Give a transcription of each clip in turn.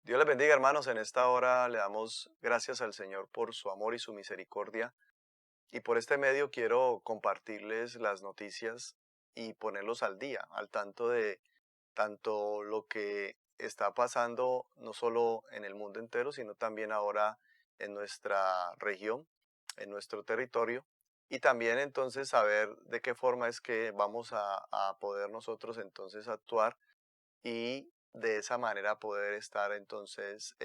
Dios les bendiga, hermanos. En esta hora le damos gracias al Señor por su amor y su misericordia. Y por este medio quiero compartirles las noticias y ponerlos al día, al tanto de tanto lo que está pasando no solo en el mundo entero, sino también ahora en nuestra región, en nuestro territorio. Y también entonces saber de qué forma es que vamos a poder nosotros entonces actuar y de esa manera poder estar entonces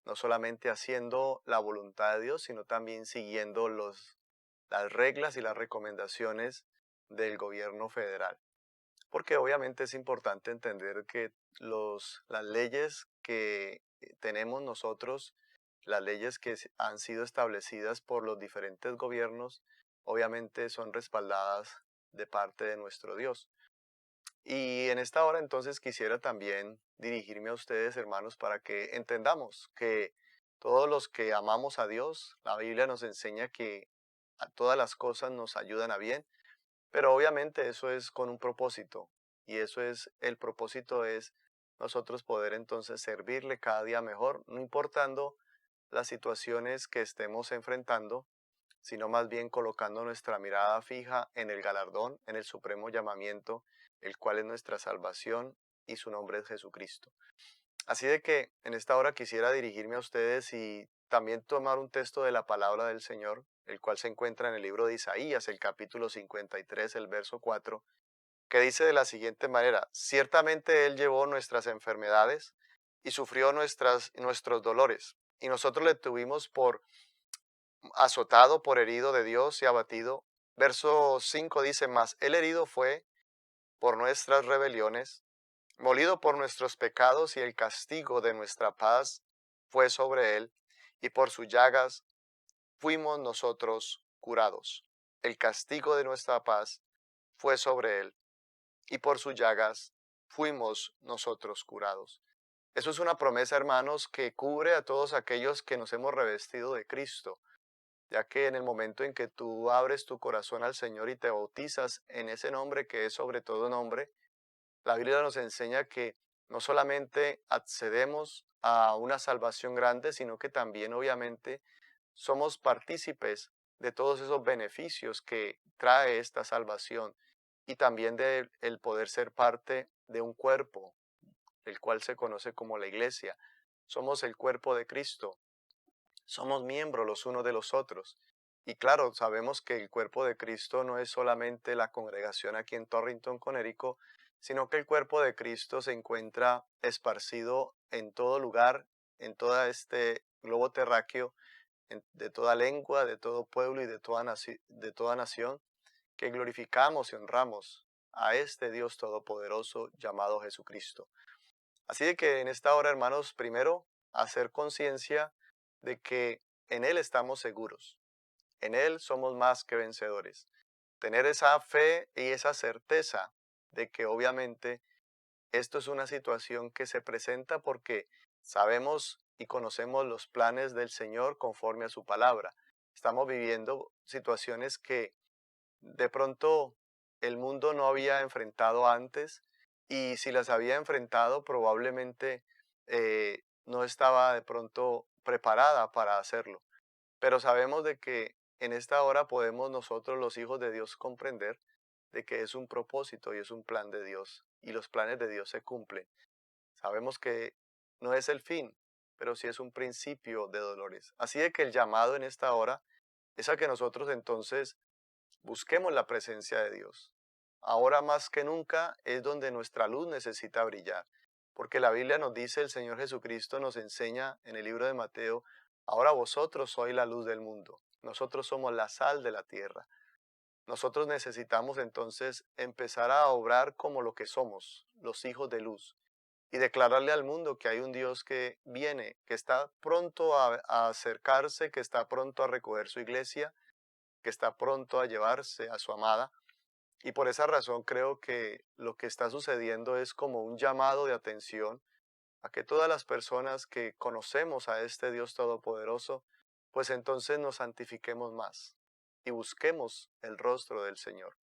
no solamente haciendo la voluntad de Dios, sino también siguiendo las reglas y las recomendaciones del gobierno federal. Porque obviamente es importante entender que las leyes que tenemos nosotros, las leyes que han sido establecidas por los diferentes gobiernos, obviamente son respaldadas de parte de nuestro Dios. Y en esta hora entonces quisiera también dirigirme a ustedes, hermanos, para que entendamos que todos los que amamos a Dios, la Biblia nos enseña que a todas las cosas nos ayudan a bien, pero obviamente eso es con un propósito. Y eso es, el propósito es nosotros poder entonces servirle cada día mejor, no importando las situaciones que estemos enfrentando, sino más bien colocando nuestra mirada fija en el galardón, en el supremo llamamiento, el cual es nuestra salvación y su nombre es Jesucristo. Así de que en esta hora quisiera dirigirme a ustedes y también tomar un texto de la palabra del Señor, el cual se encuentra en el libro de Isaías, el capítulo 53, el verso 4, que dice de la siguiente manera: ciertamente Él llevó nuestras enfermedades y sufrió nuestros dolores, y nosotros le tuvimos por azotado, por herido de Dios y abatido. Verso 5 dice: mas Él herido fue por nuestras rebeliones, molido por nuestros pecados, y el castigo de nuestra paz fue sobre Él, y por sus llagas fuimos nosotros curados. El castigo de nuestra paz fue sobre Él, y por sus llagas fuimos nosotros curados. Eso es una promesa, hermanos, que cubre a todos aquellos que nos hemos revestido de Cristo, ya que en el momento en que tú abres tu corazón al Señor y te bautizas en ese nombre que es sobre todo nombre, la Biblia nos enseña que no solamente accedemos a una salvación grande, sino que también obviamente somos partícipes de todos esos beneficios que trae esta salvación y también de el poder ser parte de un cuerpo, el cual se conoce como la iglesia. Somos el cuerpo de Cristo, somos miembros los unos de los otros. Y claro, sabemos que el cuerpo de Cristo no es solamente la congregación aquí en Torrington, Conérico, sino que el cuerpo de Cristo se encuentra esparcido en todo lugar, en todo este globo terráqueo, de toda lengua, de todo pueblo y de toda nación, que glorificamos y honramos a este Dios todopoderoso llamado Jesucristo. Así de que en esta hora, hermanos, primero, hacer conciencia de que en Él estamos seguros, en Él somos más que vencedores. Tener esa fe y esa certeza de que obviamente esto es una situación que se presenta porque sabemos y conocemos los planes del Señor conforme a su palabra. Estamos viviendo situaciones que de pronto el mundo no había enfrentado antes, y si las había enfrentado probablemente no estaba de pronto preparada para hacerlo. Pero sabemos de que en esta hora podemos nosotros los hijos de Dios comprender de que es un propósito y es un plan de Dios, y los planes de Dios se cumplen. Sabemos que no es el fin, pero sí es un principio de dolores. Así de que el llamado en esta hora es a que nosotros entonces busquemos la presencia de Dios. Ahora más que nunca es donde nuestra luz necesita brillar, porque la Biblia nos dice, el Señor Jesucristo nos enseña en el libro de Mateo: ahora vosotros sois la luz del mundo, nosotros somos la sal de la tierra. Nosotros necesitamos entonces empezar a obrar como lo que somos, los hijos de luz, y declararle al mundo que hay un Dios que viene, que está pronto a acercarse, que está pronto a recoger su iglesia, que está pronto a llevarse a su amada. Y por esa razón creo que lo que está sucediendo es como un llamado de atención a que todas las personas que conocemos a este Dios todopoderoso, pues entonces nos santifiquemos más y busquemos el rostro del Señor.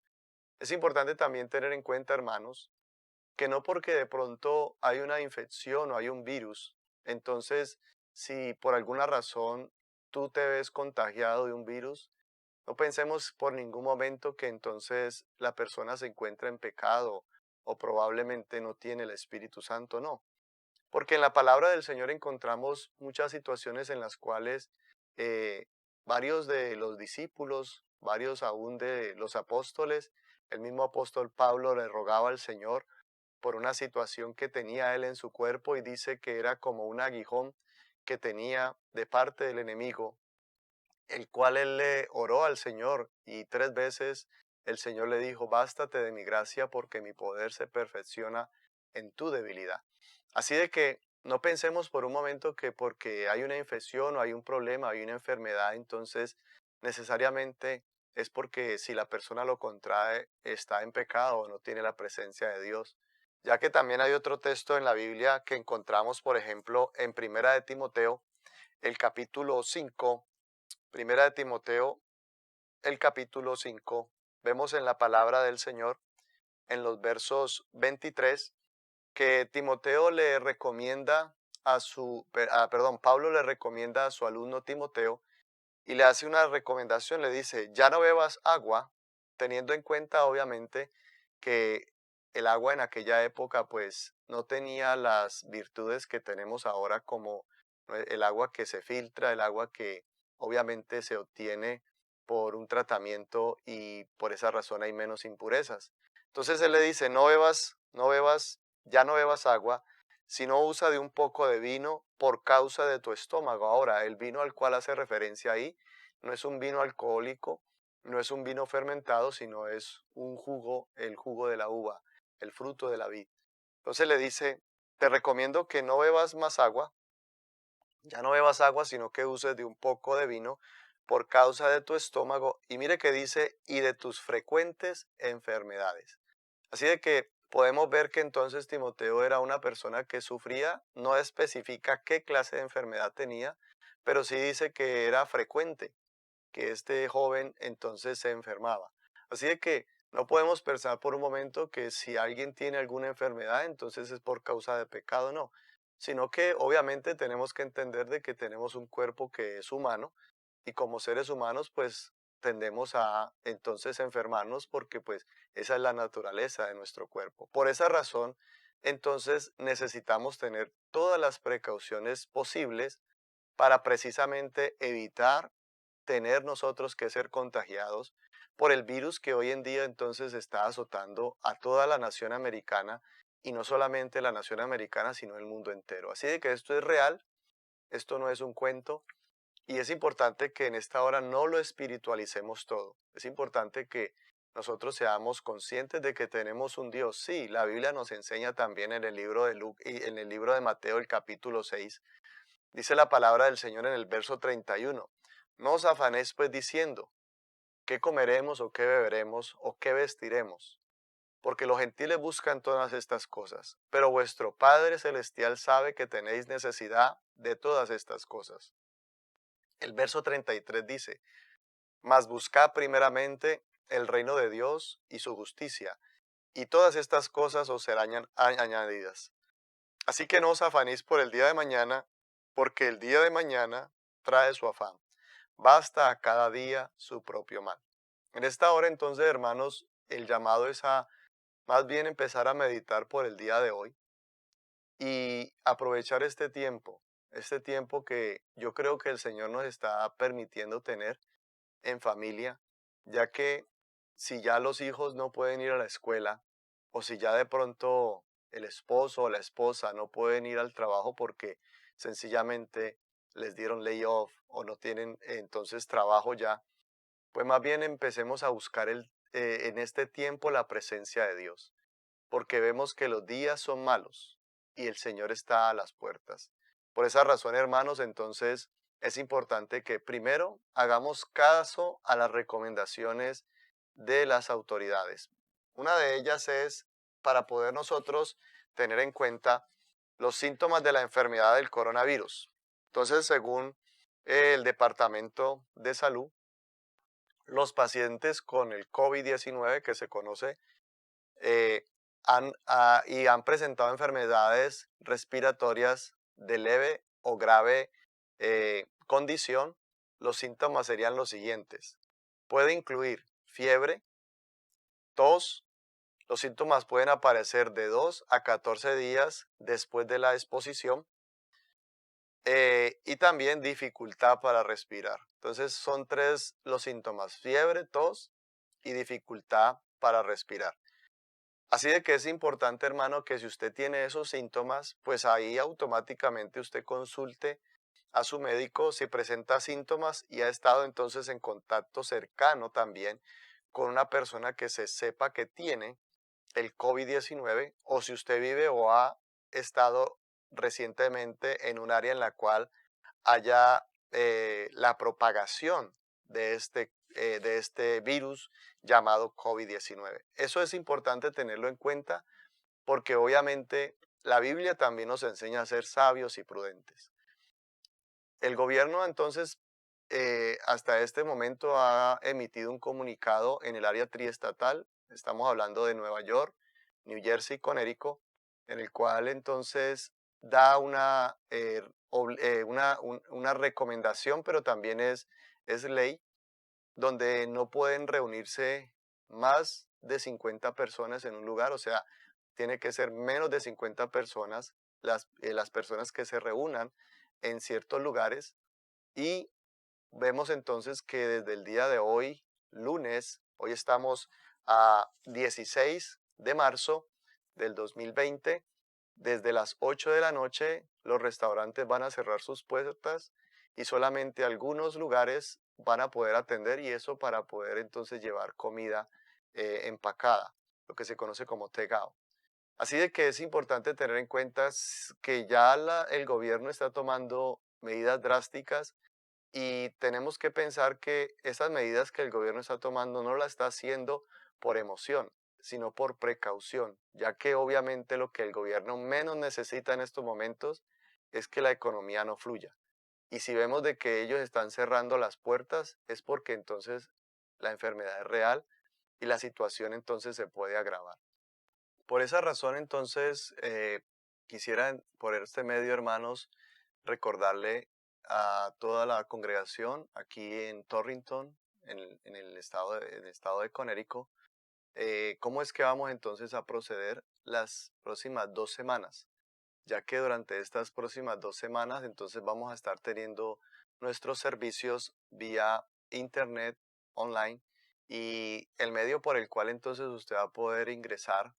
Es importante también tener en cuenta, hermanos, que no porque de pronto hay una infección o hay un virus, Entonces, si por alguna razón tú te ves contagiado de un virus, no pensemos por ningún momento que entonces la persona se encuentra en pecado o probablemente no tiene el Espíritu Santo, no. Porque en la palabra del Señor encontramos muchas situaciones en las cuales eh, varios de los discípulos, varios aún de los apóstoles, el mismo apóstol Pablo le rogaba al Señor por una situación que tenía él en su cuerpo y dice que era como un aguijón que tenía de parte del enemigo, el cual él le oró al Señor y 3 veces el Señor le dijo, bástate de mi gracia porque mi poder se perfecciona en tu debilidad. Así de que no pensemos por un momento que porque hay una infección o hay un problema, hay una enfermedad, entonces necesariamente es porque si la persona lo contrae está en pecado o no tiene la presencia de Dios. Ya que también hay otro texto en la Biblia que encontramos, por ejemplo, en Primera de Timoteo, el capítulo 5. Primera de Timoteo, el capítulo 5, vemos en la palabra del Señor, en los versos 23, que Timoteo le recomienda Pablo le recomienda a su alumno Timoteo y le hace una recomendación, le dice, ya no bebas agua, teniendo en cuenta obviamente que el agua en aquella época pues no tenía las virtudes que tenemos ahora como el agua que se filtra, el agua que obviamente se obtiene por un tratamiento y por esa razón hay menos impurezas. Entonces él le dice, ya no bebas agua, sino usa de un poco de vino por causa de tu estómago. Ahora, el vino al cual hace referencia ahí no es un vino alcohólico, no es un vino fermentado, sino es un jugo, el jugo de la uva, el fruto de la vid. Entonces le dice, te recomiendo que no bebas más agua, ya no bebas agua, sino que uses de un poco de vino por causa de tu estómago. Y mire que dice, y de tus frecuentes enfermedades. Así de que podemos ver que entonces Timoteo era una persona que sufría, no especifica qué clase de enfermedad tenía, pero sí dice que era frecuente, que este joven entonces se enfermaba. Así de que no podemos pensar por un momento que si alguien tiene alguna enfermedad, entonces es por causa de pecado, no, sino que obviamente tenemos que entender de que tenemos un cuerpo que es humano y como seres humanos pues tendemos a entonces enfermarnos porque pues esa es la naturaleza de nuestro cuerpo. Por esa razón, entonces necesitamos tener todas las precauciones posibles para precisamente evitar tener nosotros que ser contagiados por el virus que hoy en día entonces está azotando a toda la nación americana y no solamente la nación americana, sino el mundo entero. Así de que esto es real, esto no es un cuento y es importante que en esta hora no lo espiritualicemos todo. Es importante que nosotros seamos conscientes de que tenemos un Dios. Sí, la Biblia nos enseña también en el libro de y en el libro de Mateo, el capítulo 6. Dice la palabra del Señor en el verso 31. No os afanéis pues diciendo, ¿qué comeremos o qué beberemos o qué vestiremos? Porque los gentiles buscan todas estas cosas, pero vuestro Padre Celestial sabe que tenéis necesidad de todas estas cosas. El verso 33 dice, mas buscad primeramente el reino de Dios y su justicia, y todas estas cosas os serán añadidas. Así que no os afanéis por el día de mañana, porque el día de mañana trae su afán. Basta a cada día su propio mal. En esta hora entonces, hermanos, el llamado es a más bien empezar a meditar por el día de hoy y aprovechar este tiempo que yo creo que el Señor nos está permitiendo tener en familia, ya que si ya los hijos no pueden ir a la escuela o si ya de pronto el esposo o la esposa no pueden ir al trabajo porque sencillamente les dieron layoff o no tienen entonces trabajo ya, pues más bien empecemos a buscar en este tiempo la presencia de Dios, porque vemos que los días son malos y el Señor está a las puertas. Por esa razón, hermanos, entonces es importante que primero hagamos caso a las recomendaciones de las autoridades. Una de ellas es para poder nosotros tener en cuenta los síntomas de la enfermedad del coronavirus. Entonces, según el Departamento de Salud, los pacientes con el COVID-19 que se conoce han presentado enfermedades respiratorias de leve o grave condición, los síntomas serían los siguientes. Puede incluir fiebre, tos. Los síntomas pueden aparecer de 2 a 14 días después de la exposición, y también dificultad para respirar. Entonces son tres los síntomas: fiebre, tos y dificultad para respirar. Así de que es importante, hermano, que si usted tiene esos síntomas, pues ahí automáticamente usted consulte a su médico si presenta síntomas y ha estado entonces en contacto cercano también con una persona que se sepa que tiene el COVID-19, o si usted vive o ha estado recientemente en un área en la cual haya la propagación de este virus llamado COVID-19. Eso es importante tenerlo en cuenta porque obviamente la Biblia también nos enseña a ser sabios y prudentes. El gobierno entonces hasta este momento ha emitido un comunicado en el área triestatal. Estamos hablando de Nueva York, New Jersey, Connecticut, en el cual entonces da una recomendación, pero también es ley, donde no pueden reunirse más de 50 personas en un lugar. O sea, tiene que ser menos de 50 personas las personas que se reúnan en ciertos lugares. Y vemos entonces que desde el día de hoy, lunes, hoy estamos a 16 de marzo del 2020, desde las 8 de la noche los restaurantes van a cerrar sus puertas y solamente algunos lugares van a poder atender, y eso para poder entonces llevar comida empacada, lo que se conoce como take-out. Así de que es importante tener en cuenta que ya el gobierno está tomando medidas drásticas, y tenemos que pensar que esas medidas que el gobierno está tomando no las está haciendo por emoción, sino por precaución, ya que obviamente lo que el gobierno menos necesita en estos momentos es que la economía no fluya. Y si vemos de que ellos están cerrando las puertas, es porque entonces la enfermedad es real y la situación entonces se puede agravar. Por esa razón entonces quisiera por este medio, hermanos, recordarle a toda la congregación aquí en Torrington, en el estado de Connecticut, cómo es que vamos entonces a proceder las próximas 2 semanas, ya que durante estas próximas 2 semanas entonces vamos a estar teniendo nuestros servicios vía internet, online, y el medio por el cual entonces usted va a poder ingresar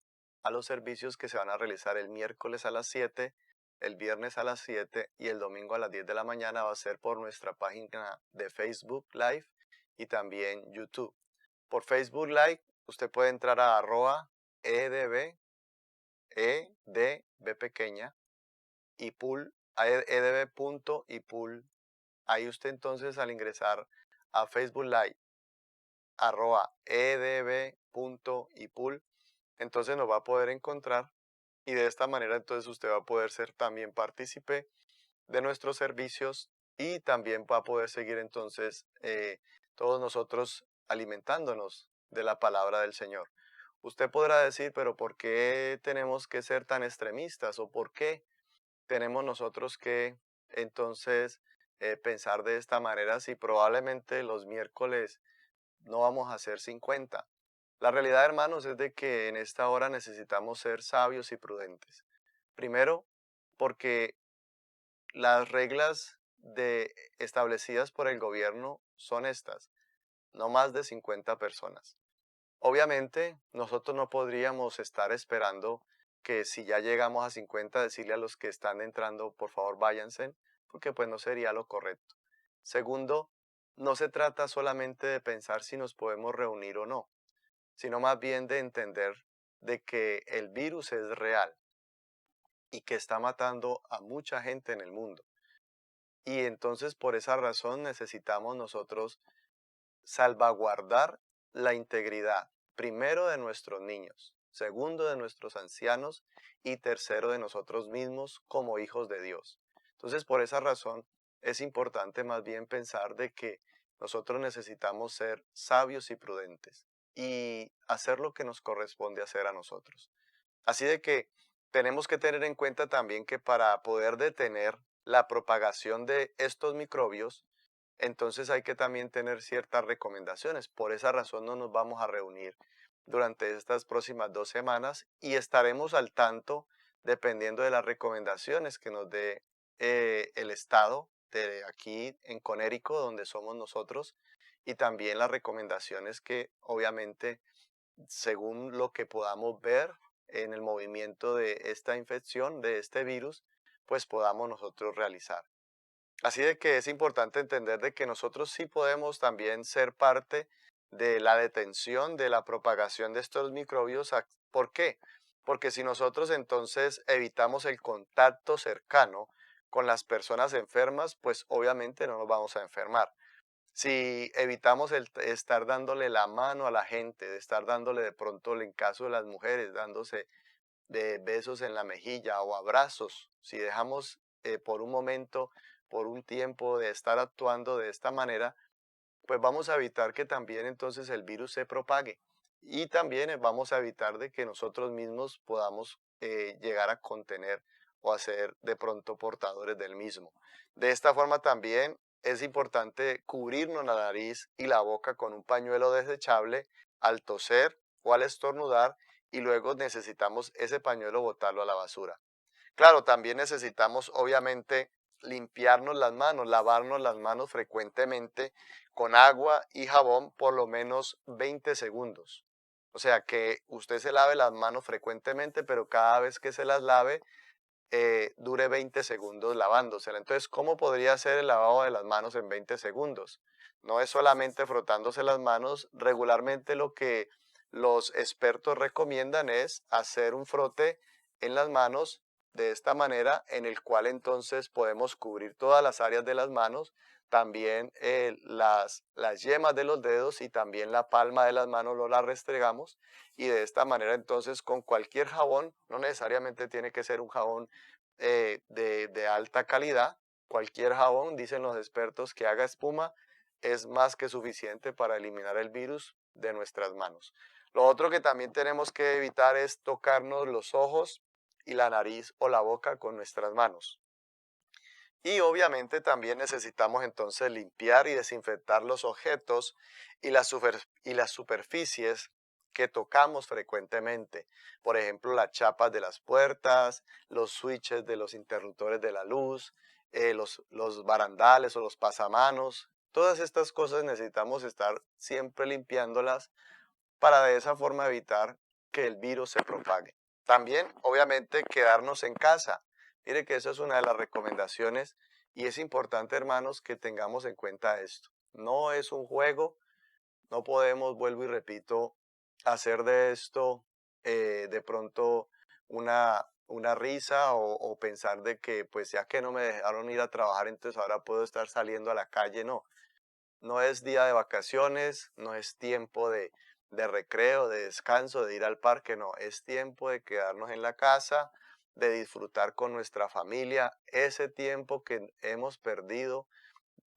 a los servicios que se van a realizar el miércoles a las 7, el viernes a las 7 y el domingo a las 10 de la mañana va a ser por nuestra página de Facebook Live y también YouTube. Por Facebook Live usted puede entrar a @edb, edb pequeña, y pool, edb.ipul. Ahí usted entonces al ingresar a Facebook Live, @edb.ipul, entonces nos va a poder encontrar, y de esta manera entonces usted va a poder ser también partícipe de nuestros servicios, y también va a poder seguir entonces todos nosotros alimentándonos de la palabra del Señor. Usted podrá decir, pero ¿por qué tenemos que ser tan extremistas? ¿O por qué tenemos nosotros que entonces pensar de esta manera si probablemente los miércoles no vamos a hacer 50? La realidad, hermanos, es de que en esta hora necesitamos ser sabios y prudentes. Primero, porque las reglas establecidas por el gobierno son estas: no más de 50 personas. Obviamente, nosotros no podríamos estar esperando que si ya llegamos a 50 decirle a los que están entrando, por favor váyanse, porque pues no sería lo correcto. Segundo, no se trata solamente de pensar si nos podemos reunir o no, sino más bien de entender de que el virus es real y que está matando a mucha gente en el mundo. Y entonces por esa razón necesitamos nosotros salvaguardar la integridad, primero de nuestros niños, segundo de nuestros ancianos y tercero de nosotros mismos como hijos de Dios. Entonces, por esa razón es importante más bien pensar de que nosotros necesitamos ser sabios y prudentes y hacer lo que nos corresponde hacer a nosotros. Así de que tenemos que tener en cuenta también que para poder detener la propagación de estos microbios, entonces hay que también tener ciertas recomendaciones. Por esa razón no nos vamos a reunir durante estas próximas 2 semanas y estaremos al tanto dependiendo de las recomendaciones que nos dé el estado de aquí en Conérico, donde somos nosotros, y también las recomendaciones que obviamente según lo que podamos ver en el movimiento de esta infección, de este virus, pues podamos nosotros realizar. Así de que es importante entender de que nosotros sí podemos también ser parte de la detención de la propagación de estos microbios. ¿Por qué? Porque si nosotros entonces evitamos el contacto cercano con las personas enfermas, pues obviamente no nos vamos a enfermar. Si evitamos el estar dándole la mano a la gente, de estar dándole de pronto en caso de las mujeres, dándose de besos en la mejilla o abrazos, si dejamos por un momento, por un tiempo de estar actuando de esta manera, pues vamos a evitar que también entonces el virus se propague y también vamos a evitar de que nosotros mismos podamos llegar a contener o a ser de pronto portadores del mismo. De esta forma también es importante cubrirnos la nariz y la boca con un pañuelo desechable al toser o al estornudar y luego necesitamos ese pañuelo botarlo a la basura. Claro, también necesitamos obviamente limpiarnos las manos, lavarnos las manos frecuentemente con agua y jabón por lo menos 20 segundos. O sea que usted se lave las manos frecuentemente, pero cada vez que se las lave, dure 20 segundos lavándosela. Entonces, ¿cómo podría ser el lavado de las manos en 20 segundos? No es solamente frotándose las manos, regularmente lo que los expertos recomiendan es hacer un frote en las manos de esta manera, en el cual entonces podemos cubrir todas las áreas de las manos, también las yemas de los dedos y también la palma de las manos lo la restregamos y de esta manera entonces con cualquier jabón, no necesariamente tiene que ser un jabón de alta calidad. Cualquier jabón, dicen los expertos, que haga espuma es más que suficiente para eliminar el virus de nuestras manos. Lo otro que también tenemos que evitar es tocarnos los ojos y la nariz o la boca con nuestras manos. Y obviamente también necesitamos entonces limpiar y desinfectar los objetos y las superficies que tocamos frecuentemente. Por ejemplo, las chapas de las puertas, los switches de los interruptores de la luz, los barandales o los pasamanos. Todas estas cosas necesitamos estar siempre limpiándolas para de esa forma evitar que el virus se propague. También, obviamente, quedarnos en casa. Mire que eso es una de las recomendaciones y es importante, hermanos, que tengamos en cuenta esto. No es un juego, no podemos, vuelvo y repito, hacer de esto de pronto una risa o pensar de que pues ya que no me dejaron ir a trabajar, entonces ahora puedo estar saliendo a la calle. No, no es día de vacaciones, no es tiempo de recreo, de descanso, de ir al parque, no, es tiempo de quedarnos en la casa, de disfrutar con nuestra familia ese tiempo que hemos perdido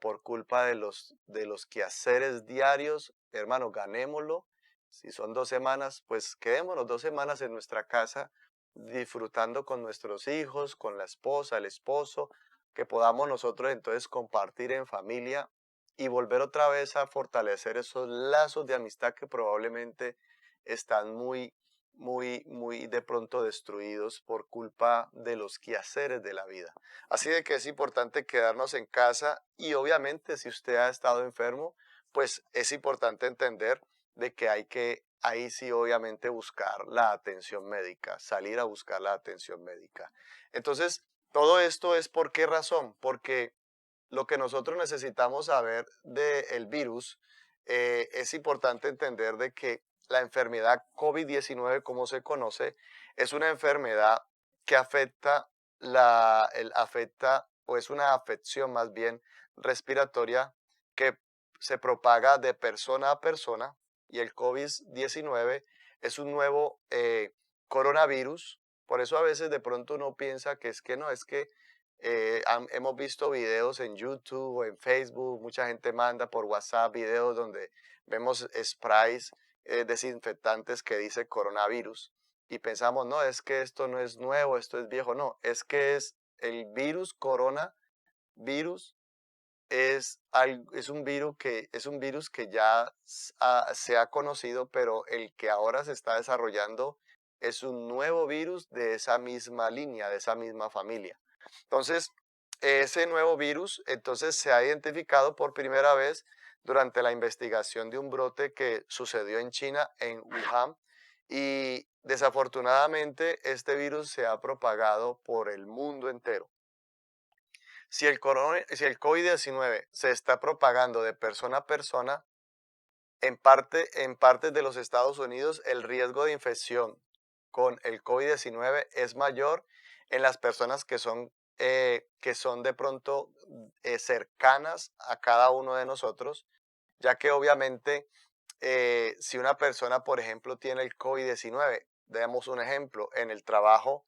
por culpa de los quehaceres diarios. Hermano, ganémoslo. Si son 2 semanas, pues quedémonos 2 semanas en nuestra casa disfrutando con nuestros hijos, con la esposa, el esposo, que podamos nosotros entonces compartir en familia y volver otra vez a fortalecer esos lazos de amistad que probablemente están muy de pronto destruidos por culpa de los quehaceres de la vida. Así de que es importante quedarnos en casa y obviamente si usted ha estado enfermo, pues es importante entender de que hay que, ahí sí obviamente buscar la atención médica, salir a buscar la atención médica. Entonces, todo esto es ¿por qué razón? Porque lo que nosotros necesitamos saber del virus, es importante entender de que la enfermedad COVID-19, como se conoce, es una enfermedad que afecta o es una afección más bien respiratoria que se propaga de persona a persona y el COVID-19 es un nuevo coronavirus. Por eso a veces de pronto uno piensa que es que no, es que hemos visto videos en YouTube o en Facebook, mucha gente manda por WhatsApp videos donde vemos sprays desinfectantes que dice coronavirus. y pensamos, no, es que esto no es nuevo, esto es viejo, no, es que es el virus coronavirus es un virus que ya se ha conocido, pero el que ahora se está desarrollando es un nuevo virus de esa misma línea, de esa misma familia. Entonces, ese nuevo virus entonces se ha identificado por primera vez durante la investigación de un brote que sucedió en China, en Wuhan, y desafortunadamente este virus se ha propagado por el mundo entero. Si el COVID-19 se está propagando de persona a persona, en partes de los Estados Unidos el riesgo de infección con el COVID-19 es mayor en las personas que son de pronto cercanas a cada uno de nosotros, ya que obviamente si una persona, por ejemplo, tiene el COVID-19, demos un ejemplo, en el trabajo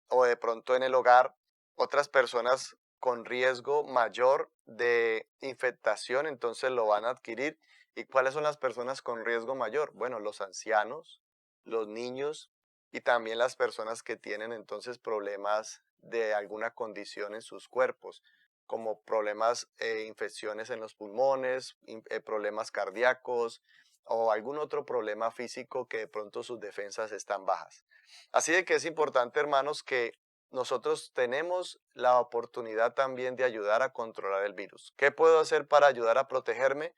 o de pronto en el hogar, otras personas con riesgo mayor de infectación, entonces lo van a adquirir. ¿Y cuáles son las personas con riesgo mayor? Bueno, los ancianos, los niños y también las personas que tienen entonces problemas de alguna condición en sus cuerpos, como problemas, infecciones en los pulmones, problemas cardíacos o algún otro problema físico que de pronto sus defensas están bajas. Así de que es importante, hermanos, que nosotros tenemos la oportunidad también de ayudar a controlar el virus. ¿Qué puedo hacer para ayudar a protegerme?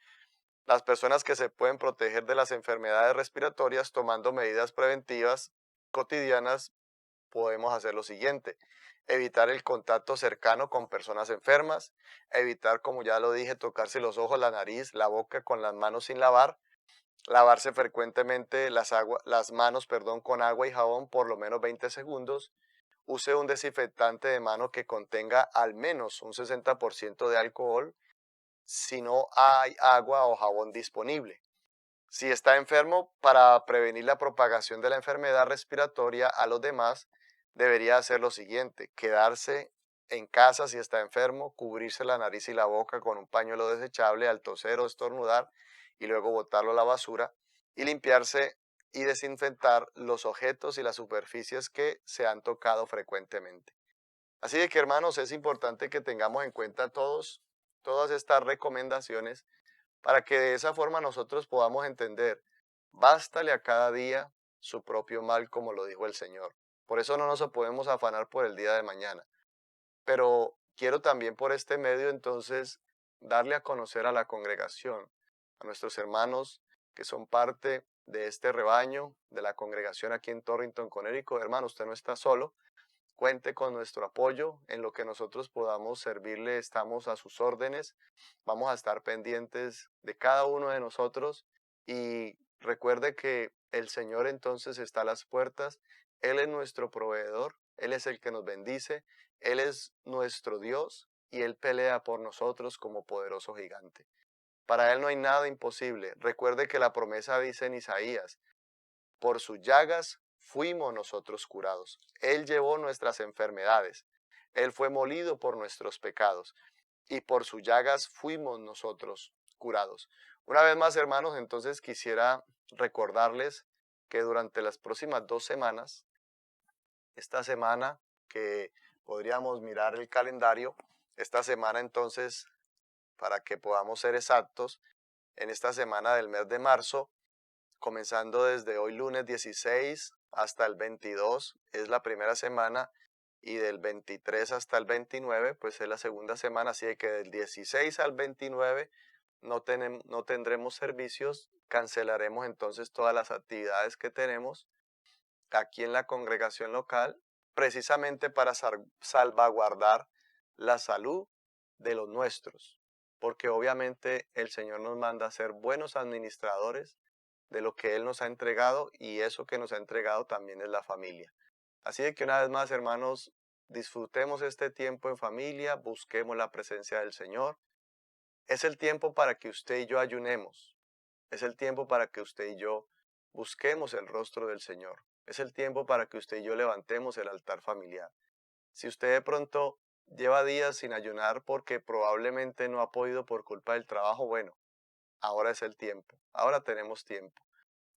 Las personas que se pueden proteger de las enfermedades respiratorias tomando medidas preventivas cotidianas, podemos hacer lo siguiente: evitar el contacto cercano con personas enfermas, evitar, como ya lo dije, tocarse los ojos, la nariz, la boca con las manos sin lavar, lavarse frecuentemente las manos, perdón, con agua y jabón por lo menos 20 segundos. Use un desinfectante de mano que contenga al menos un 60% de alcohol si no hay agua o jabón disponible. Si está enfermo, para prevenir la propagación de la enfermedad respiratoria a los demás, debería hacer lo siguiente: quedarse en casa si está enfermo, cubrirse la nariz y la boca con un pañuelo desechable al toser o estornudar y luego botarlo a la basura, y limpiarse y desinfectar los objetos y las superficies que se han tocado frecuentemente. Así de que, hermanos, es importante que tengamos en cuenta todas estas recomendaciones para que de esa forma nosotros podamos entender, bástale a cada día su propio mal, como lo dijo el Señor. Por eso no nos podemos afanar por el día de mañana. Pero quiero también por este medio entonces darle a conocer a la congregación, a nuestros hermanos que son parte de este rebaño, de la congregación aquí en Torrington, Connecticut. Hermano, usted no está solo. Cuente con nuestro apoyo en lo que nosotros podamos servirle. Estamos a sus órdenes. Vamos a estar pendientes de cada uno de nosotros y recuerde que el Señor entonces está a las puertas. Él es nuestro proveedor. Él es el que nos bendice. Él es nuestro Dios y Él pelea por nosotros como poderoso gigante. Para Él no hay nada imposible. Recuerde que la promesa dice en Isaías: por sus llagas fuimos nosotros curados. Él llevó nuestras enfermedades. Él fue molido por nuestros pecados y por sus llagas fuimos nosotros curados. Una vez más, hermanos, entonces quisiera recordarles que durante las próximas 2 semanas, esta semana que podríamos mirar el calendario, esta semana entonces, para que podamos ser exactos, en esta semana del mes de marzo, comenzando desde hoy lunes 16 hasta el 22, es la primera semana, y del 23 hasta el 29, pues es la segunda semana, así que del 16 al 29 no tendremos servicios, cancelaremos entonces todas las actividades que tenemos aquí en la congregación local, precisamente para salvaguardar la salud de los nuestros, porque obviamente el Señor nos manda a ser buenos administradores de lo que Él nos ha entregado, y eso que nos ha entregado también es la familia. Así de que una vez más, hermanos, disfrutemos este tiempo en familia, busquemos la presencia del Señor. Es el tiempo para que usted y yo ayunemos. Es el tiempo para que usted y yo busquemos el rostro del Señor. Es el tiempo para que usted y yo levantemos el altar familiar. Si usted de pronto lleva días sin ayunar porque probablemente no ha podido por culpa del trabajo, bueno, ahora es el tiempo. Ahora tenemos tiempo.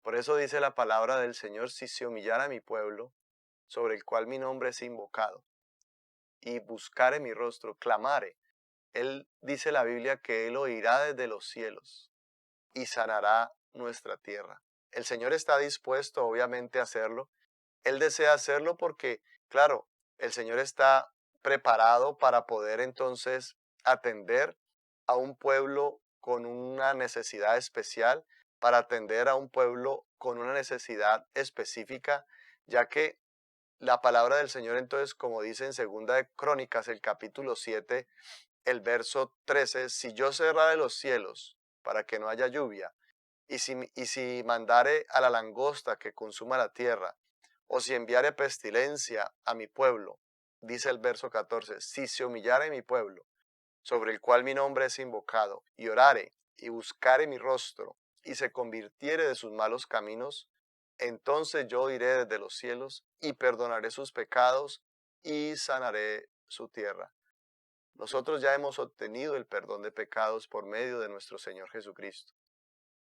Por eso dice la palabra del Señor, si se humillara mi pueblo, sobre el cual mi nombre es invocado, y buscare mi rostro, clamare. Él dice la Biblia que Él oirá desde los cielos y sanará nuestra tierra. El Señor está dispuesto, obviamente, a hacerlo. Él desea hacerlo porque, claro, el Señor está preparado para poder entonces atender a un pueblo con una necesidad especial, para atender a un pueblo con una necesidad específica, ya que la palabra del Señor entonces, como dice en Segunda de Crónicas, el capítulo 7, el verso 13, si yo cerrare los cielos para que no haya lluvia, y si mandare a la langosta que consuma la tierra, o si enviare pestilencia a mi pueblo, dice el verso 14, si se humillare mi pueblo, sobre el cual mi nombre es invocado, y orare, y buscare mi rostro, y se convirtiere de sus malos caminos, entonces yo iré desde los cielos, y perdonaré sus pecados, y sanaré su tierra. Nosotros ya hemos obtenido el perdón de pecados por medio de nuestro Señor Jesucristo.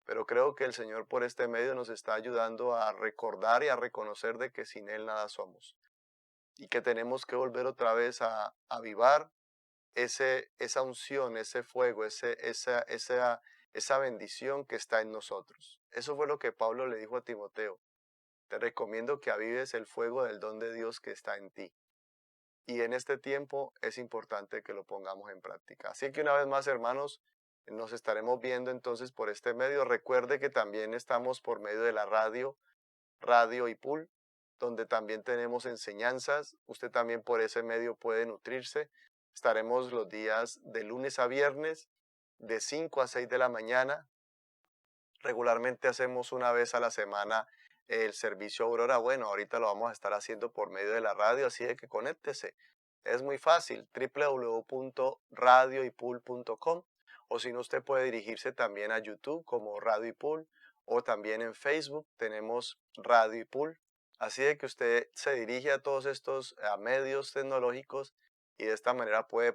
Pero creo que el Señor por este medio nos está ayudando a recordar y a reconocer de que sin Él nada somos. Y que tenemos que volver otra vez a avivar esa unción, ese fuego, esa bendición que está en nosotros. Eso fue lo que Pablo le dijo a Timoteo. Te recomiendo que avives el fuego del don de Dios que está en ti. Y en este tiempo es importante que lo pongamos en práctica. Así que una vez más, hermanos, nos estaremos viendo entonces por este medio. Recuerde que también estamos por medio de la radio, Radio Ipul, donde también tenemos enseñanzas. Usted también por ese medio puede nutrirse. Estaremos los días de lunes a viernes, de 5 a 6 de la mañana. Regularmente hacemos una vez a la semana el servicio Aurora. Bueno, ahorita lo vamos a estar haciendo por medio de la radio, así de que conéctese. Es muy fácil, www.radioipul.com, o si no, usted puede dirigirse también a YouTube como Radio Ipul, o también en Facebook tenemos Radio Ipul. Así de que usted se dirige a todos estos medios tecnológicos y de esta manera puede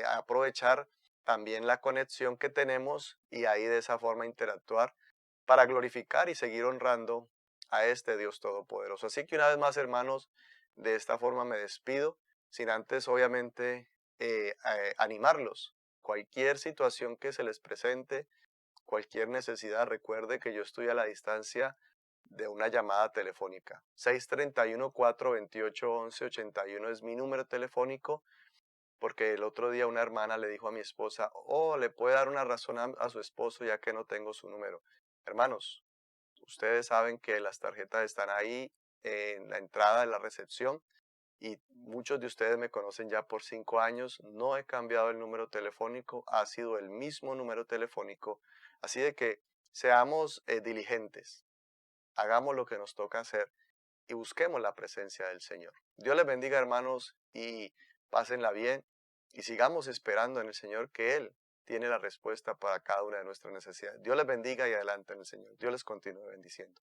aprovechar también la conexión que tenemos y ahí de esa forma interactuar para glorificar y seguir honrando a este Dios Todopoderoso. Así que una vez más, hermanos, de esta forma me despido, sin antes obviamente animarlos. Cualquier situación que se les presente, cualquier necesidad, recuerde que yo estoy a la distancia de una llamada telefónica. 631-428-1181 es mi número telefónico, porque el otro día una hermana le dijo a mi esposa, oh, le puede dar una razón a su esposo ya que no tengo su número. Hermanos, ustedes saben que las tarjetas están ahí en la entrada de la recepción y muchos de ustedes me conocen ya por 5 años. No he cambiado el número telefónico, ha sido el mismo número telefónico. Así de que seamos diligentes, hagamos lo que nos toca hacer y busquemos la presencia del Señor. Dios les bendiga, hermanos, y pásenla bien y sigamos esperando en el Señor que Él tiene la respuesta para cada una de nuestras necesidades. Dios les bendiga y adelante en el Señor. Dios les continúe bendiciendo.